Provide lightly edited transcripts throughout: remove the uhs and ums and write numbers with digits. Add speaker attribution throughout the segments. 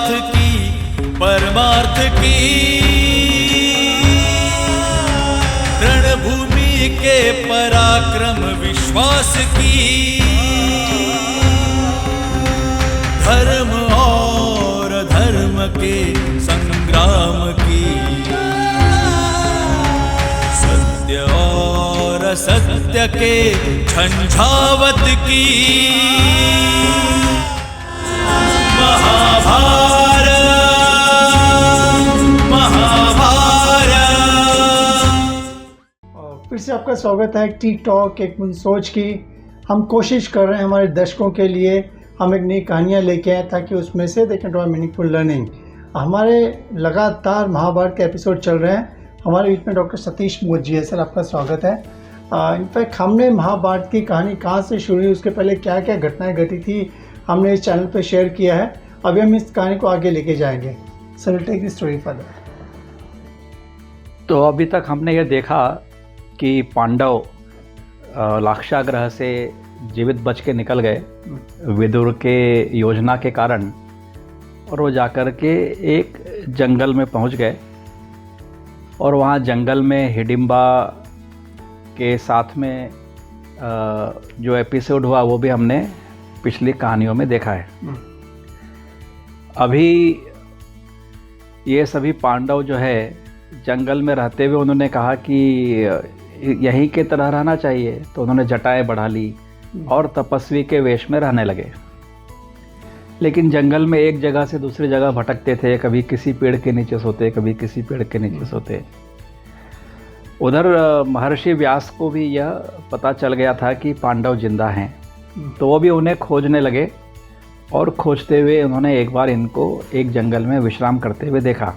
Speaker 1: साथ की परमार्थ की, रणभूमि के पराक्रम विश्वास की, धर्म और धर्म के संग्राम की, सत्य और असत्य के झंझावत की, महाभारत महाभारत।
Speaker 2: फिर से आपका स्वागत है टी टॉक एक मन सोच की। हम कोशिश कर रहे हैं हमारे दर्शकों के लिए हम एक नई कहानियाँ लेके आए ताकि उसमें से they can draw meaningful learning. हमारे लगातार महाभारत के एपिसोड चल रहे हैं। हमारे बीच में डॉक्टर सतीश मोदी जी है। सर, आपका स्वागत है। इनफैक्ट हमने महाभारत की कहानी कहाँ से शुरू हुई, उसके पहले क्या क्या घटनाएं घटी थी, हमने इस चैनल पर शेयर किया है। अभी हम इस कहानी को आगे लेके जाएंगे। Sir, take the story further.
Speaker 3: तो अभी तक हमने ये देखा कि पांडव लाक्षागृह से जीवित बच के निकल गए विदुर के योजना के कारण, और वो जाकर के एक जंगल में पहुंच गए। और वहाँ जंगल में हिडिंबा के साथ में जो एपिसोड हुआ वो भी हमने पिछली कहानियों में देखा है। अभी ये सभी पांडव जो है जंगल में रहते हुए उन्होंने कहा कि यहीं के तरह रहना चाहिए, तो उन्होंने जटाएं बढ़ा ली और तपस्वी के वेश में रहने लगे। लेकिन जंगल में एक जगह से दूसरी जगह भटकते थे, कभी किसी पेड़ के नीचे सोते, कभी किसी पेड़ के नीचे सोते। उधर महर्षि व्यास को भी यह पता चल गया था कि पांडव जिंदा हैं, तो वो भी उन्हें खोजने लगे। और खोजते हुए उन्होंने एक बार इनको एक जंगल में विश्राम करते हुए देखा।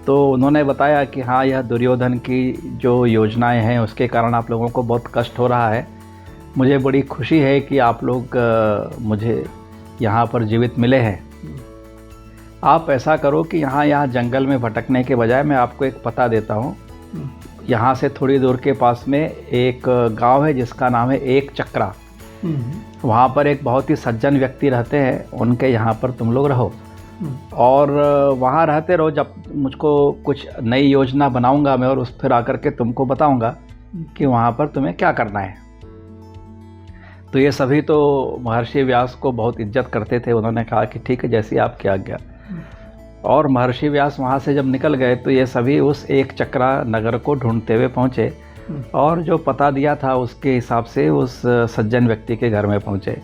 Speaker 3: तो उन्होंने बताया कि हाँ, यह दुर्योधन की जो योजनाएं हैं उसके कारण आप लोगों को बहुत कष्ट हो रहा है। मुझे बड़ी खुशी है कि आप लोग मुझे यहाँ पर जीवित मिले हैं। आप ऐसा करो कि यहाँ जंगल में भटकने के बजाय मैं आपको एक पता देता हूँ। यहाँ से थोड़ी दूर के पास में एक गांव है जिसका नाम है एक चक्रा। वहाँ पर एक बहुत ही सज्जन व्यक्ति रहते हैं, उनके यहाँ पर तुम लोग रहो और वहाँ रहते रहो। जब मुझको कुछ नई योजना बनाऊंगा मैं और उस फिर आकर के तुमको बताऊंगा कि वहाँ पर तुम्हें क्या करना है। तो ये सभी तो महर्षि व्यास को बहुत इज्जत करते थे। उन्होंने कहा कि ठीक है, जैसी आपकी आज्ञा। और महर्षि व्यास वहाँ से जब निकल गए तो ये सभी उस एक चक्रा नगर को ढूंढते हुए पहुँचे और जो पता दिया था उसके हिसाब से उस सज्जन व्यक्ति के घर में पहुँचे।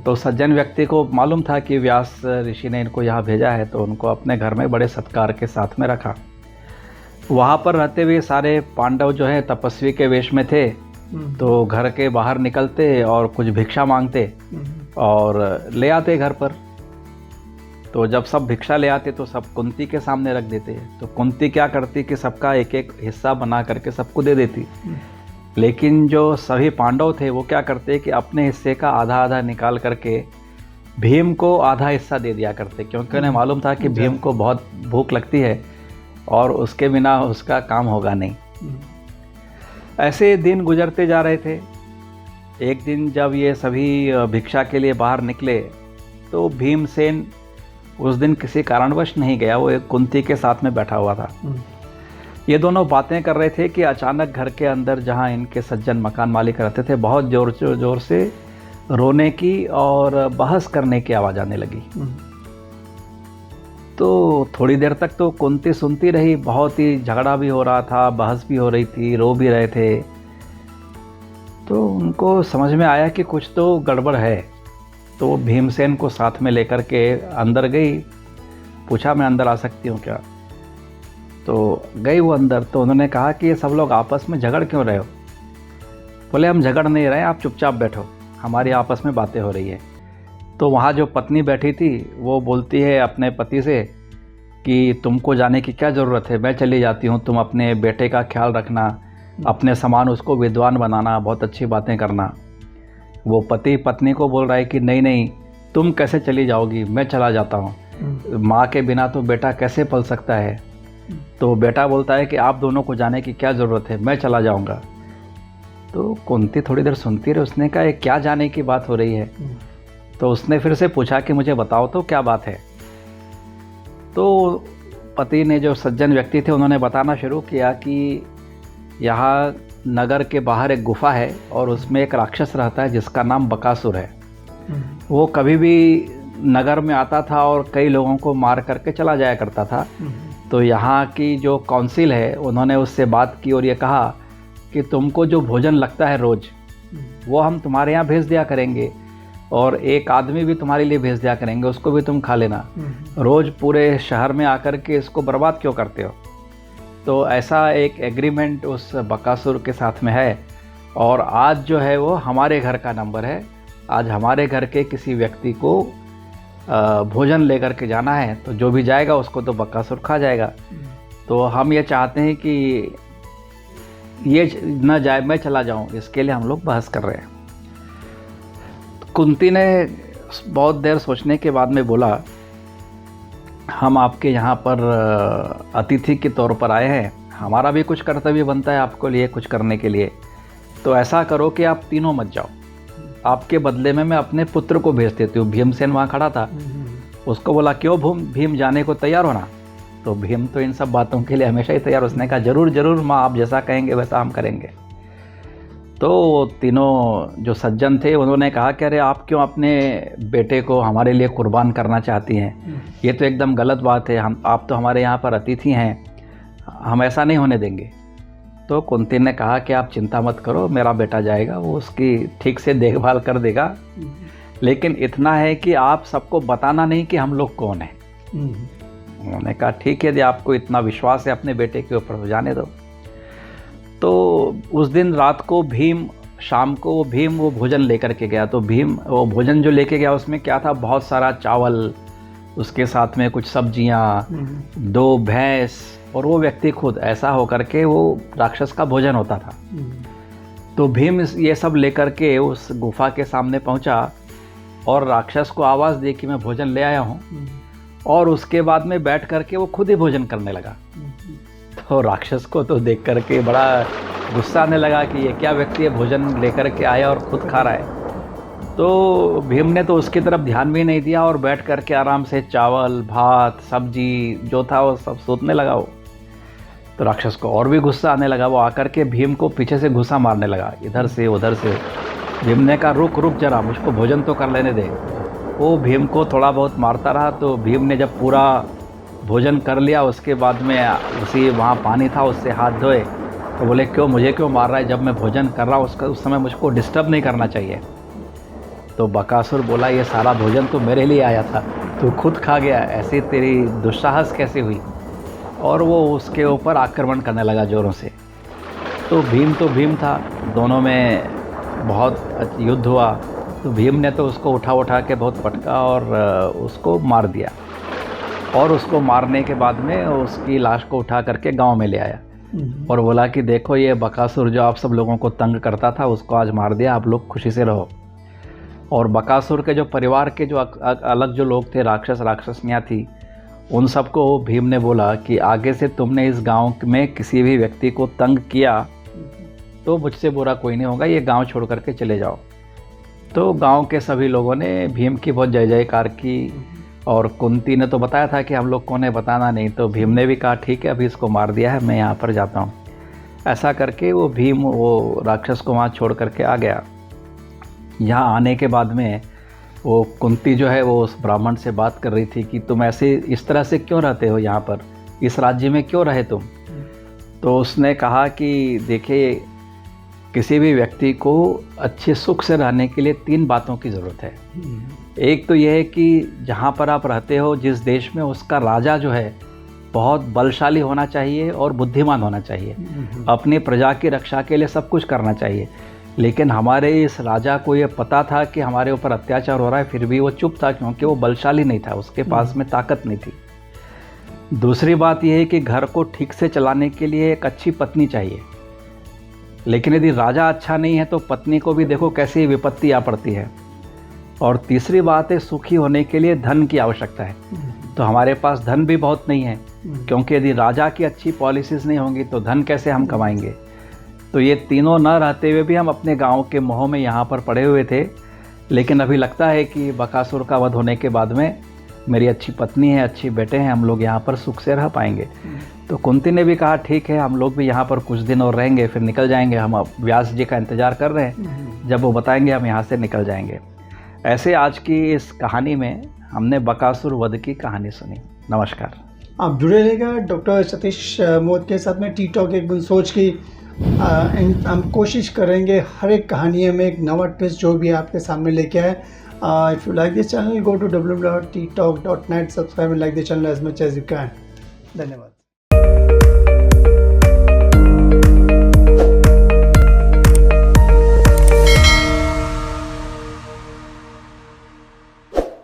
Speaker 3: तो सज्जन व्यक्ति को मालूम था कि व्यास ऋषि ने इनको यहाँ भेजा है, तो उनको अपने घर में बड़े सत्कार के साथ में रखा। वहाँ पर रहते हुए सारे पांडव जो है तपस्वी के वेश में थे, तो घर के बाहर निकलते और कुछ भिक्षा मांगते और ले आते घर पर। तो जब सब भिक्षा ले आते तो सब कुंती के सामने रख देते। तो कुंती क्या करती कि सबका एक एक हिस्सा बना करके सबको दे देती। लेकिन जो सभी पांडव थे वो क्या करते कि अपने हिस्से का आधा आधा निकाल करके भीम को आधा हिस्सा दे दिया करते, क्योंकि उन्हें मालूम था कि भीम को बहुत भूख लगती है और उसके बिना उसका काम होगा नहीं। ऐसे दिन गुजरते जा रहे थे। एक दिन जब ये सभी भिक्षा के लिए बाहर निकले तो भीमसेन उस दिन किसी कारणवश नहीं गया, वो एक कुंती के साथ में बैठा हुआ था। ये दोनों बातें कर रहे थे कि अचानक घर के अंदर जहाँ इनके सज्जन मकान मालिक रहते थे बहुत जोर से रोने की और बहस करने की आवाज़ आने लगी। तो थोड़ी देर तक तो कुंती सुनती रही। बहुत ही झगड़ा भी हो रहा था, बहस भी हो रही थी, रो भी रहे थे। तो उनको समझ में आया कि कुछ तो गड़बड़ है। तो वो भीमसेन को साथ में लेकर के अंदर गई। पूछा, मैं अंदर आ सकती हूँ क्या? तो गई वो अंदर। तो उन्होंने कहा कि ये सब लोग आपस में झगड़ क्यों रहे हो? बोले, हम झगड़ नहीं रहे, आप चुपचाप बैठो, हमारी आपस में बातें हो रही है। तो वहाँ जो पत्नी बैठी थी वो बोलती है अपने पति से कि तुमको जाने की क्या ज़रूरत है, मैं चली जाती हूँ, तुम अपने बेटे का ख्याल रखना, अपने समान उसको विद्वान बनाना, बहुत अच्छी बातें करना। वो पति पत्नी को बोल रहा है कि नहीं नहीं, तुम कैसे चली जाओगी, मैं चला जाता हूँ, माँ के बिना तो बेटा कैसे पल सकता है। तो बेटा बोलता है कि आप दोनों को जाने की क्या ज़रूरत है, मैं चला जाऊँगा। तो कुंती थोड़ी देर सुनती रही। उसने कहा, क्या जाने की बात हो रही है? तो उसने फिर से पूछा कि मुझे बताओ तो क्या बात है। तो पति ने, जो सज्जन व्यक्ति थे, उन्होंने बताना शुरू किया कि यहाँ नगर के बाहर एक गुफा है और उसमें एक राक्षस रहता है जिसका नाम बकासुर है। वो कभी भी नगर में आता था और कई लोगों को मार करके चला जाया करता था। तो यहाँ की जो काउंसिल है, उन्होंने उससे बात की और ये कहा कि तुमको जो भोजन लगता है रोज़, वो हम तुम्हारे यहाँ भेज दिया करेंगे और एक आदमी भी तुम्हारे लिए भेज दिया करेंगे, उसको भी तुम खा लेना। रोज़ पूरे शहर में आकर के इसको बर्बाद क्यों करते हो? तो ऐसा एक एग्रीमेंट उस बकासुर के साथ में है। और आज जो है वो हमारे घर का नंबर है। आज हमारे घर के किसी व्यक्ति को भोजन लेकर के जाना है, तो जो भी जाएगा उसको तो बकासुर खा जाएगा। तो हम ये चाहते हैं कि ये न जाए, मैं चला जाऊं, इसके लिए हम लोग बहस कर रहे हैं। तो कुंती ने बहुत देर सोचने के बाद में बोला, हम आपके यहाँ पर अतिथि के तौर पर आए हैं, हमारा भी कुछ कर्तव्य बनता है आपको लिए कुछ करने के लिए। तो ऐसा करो कि आप तीनों मत जाओ, आपके बदले में मैं अपने पुत्र को भेज देती हूँ। भीमसेन वहाँ खड़ा था, उसको बोला क्यों भीम जाने को तैयार होना? तो भीम तो इन सब बातों के लिए हमेशा ही तैयार। उसने कहा जरूर जरूर माँ, आप जैसा कहेंगे वैसा हम करेंगे। तो तीनों जो सज्जन थे उन्होंने कहा कि अरे आप क्यों अपने बेटे को हमारे लिए कुर्बान करना चाहती हैं? ये तो एकदम गलत बात है। आप तो हमारे यहाँ पर अतिथि हैं, हम ऐसा नहीं होने देंगे। तो कुंती ने कहा कि आप चिंता मत करो, मेरा बेटा जाएगा, वो उसकी ठीक से देखभाल कर देगा, लेकिन इतना है कि आप सबको बताना नहीं कि हम लोग कौन हैं। उन्होंने कहा ठीक है, यदि आपको इतना विश्वास है अपने बेटे के ऊपर तो जाने दो। तो उस दिन रात को शाम को भीम वो भोजन लेकर के गया। तो भीम वो भोजन जो लेके गया उसमें क्या था, बहुत सारा चावल, उसके साथ में कुछ सब्जियाँ, 2 भैंस, और वो व्यक्ति खुद ऐसा होकर के वो राक्षस का भोजन होता था। तो भीम ये सब लेकर के उस गुफा के सामने पहुंचा और राक्षस को आवाज़ दी कि मैं भोजन ले आया हूं, और उसके बाद में बैठ करके वो खुद ही भोजन करने लगा। तो राक्षस को तो देख करके बड़ा गुस्सा आने लगा कि ये क्या व्यक्ति है, भोजन लेकर के आया और खुद खा रहा है। तो भीम ने तो उसकी तरफ ध्यान भी नहीं दिया और बैठ करके आराम से चावल, भात, सब्जी जो था वो सब सोचने लगा वो। तो राक्षस को और भी गुस्सा आने लगा। वो आकर के भीम को पीछे से घुसा मारने लगा, इधर से उधर से। भीम ने कहा रुक रुक जरा, मुझको भोजन तो कर लेने दे। वो भीम को थोड़ा बहुत मारता रहा। तो भीम ने जब पूरा भोजन कर लिया, उसके बाद में उसी वहाँ पानी था, उससे हाथ धोए। तो बोले क्यों, मुझे क्यों मार रहा है? जब मैं भोजन कर रहा हूँ उस समय मुझको डिस्टर्ब नहीं करना चाहिए। तो बकासुर बोला ये सारा भोजन तो मेरे लिए आया था, तू खुद खा गया, ऐसी तेरी दुस्साहस कैसे हुई? और वो उसके ऊपर आक्रमण करने लगा ज़ोरों से। तो भीम था, दोनों में बहुत युद्ध हुआ। तो भीम ने तो उसको उठा के बहुत पटका और उसको मार दिया। और उसको मारने के बाद में उसकी लाश को उठा करके गांव में ले आया और बोला कि देखो ये बकासुर जो आप सब लोगों को तंग करता था, उसको आज मार दिया, आप लोग खुशी से रहो। और बकासुर के जो परिवार के जो अलग जो लोग थे, राक्षसनियाँ थी, उन सबको भीम ने बोला कि आगे से तुमने इस गांव में किसी भी व्यक्ति को तंग किया तो मुझसे बुरा कोई नहीं होगा, ये गांव छोड़ करके चले जाओ। तो गांव के सभी लोगों ने भीम की बहुत जय जयकार की। और कुंती ने तो बताया था कि हम लोग को ने बताना नहीं। तो भीम ने भी कहा ठीक है, अभी इसको मार दिया है, मैं यहाँ पर जाता हूँ। ऐसा करके वो भीम वो राक्षस को वहाँ छोड़ करके आ गया। यहाँ आने के बाद में वो कुंती जो है वो उस ब्राह्मण से बात कर रही थी कि तुम ऐसे इस तरह से क्यों रहते हो यहाँ पर, इस राज्य में क्यों रहे तुम? तो उसने कहा कि देखिए, किसी भी व्यक्ति को अच्छे सुख से रहने के लिए 3 बातों की ज़रूरत है। एक तो यह है कि जहाँ पर आप रहते हो, जिस देश में, उसका राजा जो है बहुत बलशाली होना चाहिए और बुद्धिमान होना चाहिए। अपनी प्रजा की रक्षा के लिए सब कुछ करना चाहिए। लेकिन हमारे इस राजा को ये पता था कि हमारे ऊपर अत्याचार हो रहा है, फिर भी वो चुप था क्योंकि वो बलशाली नहीं था, उसके पास में ताकत नहीं थी। दूसरी बात यह है कि घर को ठीक से चलाने के लिए एक अच्छी पत्नी चाहिए। लेकिन यदि राजा अच्छा नहीं है तो पत्नी को भी देखो कैसी विपत्ति आ पड़ती है। और तीसरी बात है, सुखी होने के लिए धन की आवश्यकता है। तो हमारे पास धन भी बहुत नहीं है, क्योंकि यदि राजा की अच्छी पॉलिसीज़ नहीं होंगी तो धन कैसे हम कमाएंगे। तो ये तीनों न रहते हुए भी हम अपने गांव के मोह में यहाँ पर पड़े हुए थे। लेकिन अभी लगता है कि बकासुर का वध होने के बाद में मेरी अच्छी पत्नी है, अच्छी बेटे हैं, हम लोग यहाँ पर सुख से रह पाएंगे। तो कुंती ने भी कहा ठीक है, हम लोग भी यहाँ पर कुछ दिन और रहेंगे, फिर निकल जाएंगे। हम अब व्यास जी का इंतज़ार कर रहे हैं, जब वो बताएंगे हम यहाँ से निकल जाएंगे। ऐसे आज की इस कहानी में हमने बकासुर वध की कहानी सुनी। नमस्कार।
Speaker 2: आप जुड़े रहेगा डॉक्टर सतीश मोद के साथ में टी टॉक एक सोच की। हम कोशिश करेंगे हर एक कहानी में एक नवा ट्विस्ट जो भी आपके सामने लेके आए। If you like this channel, go to www.ttalk.net, subscribe and like the channel as much as you can. धन्यवाद।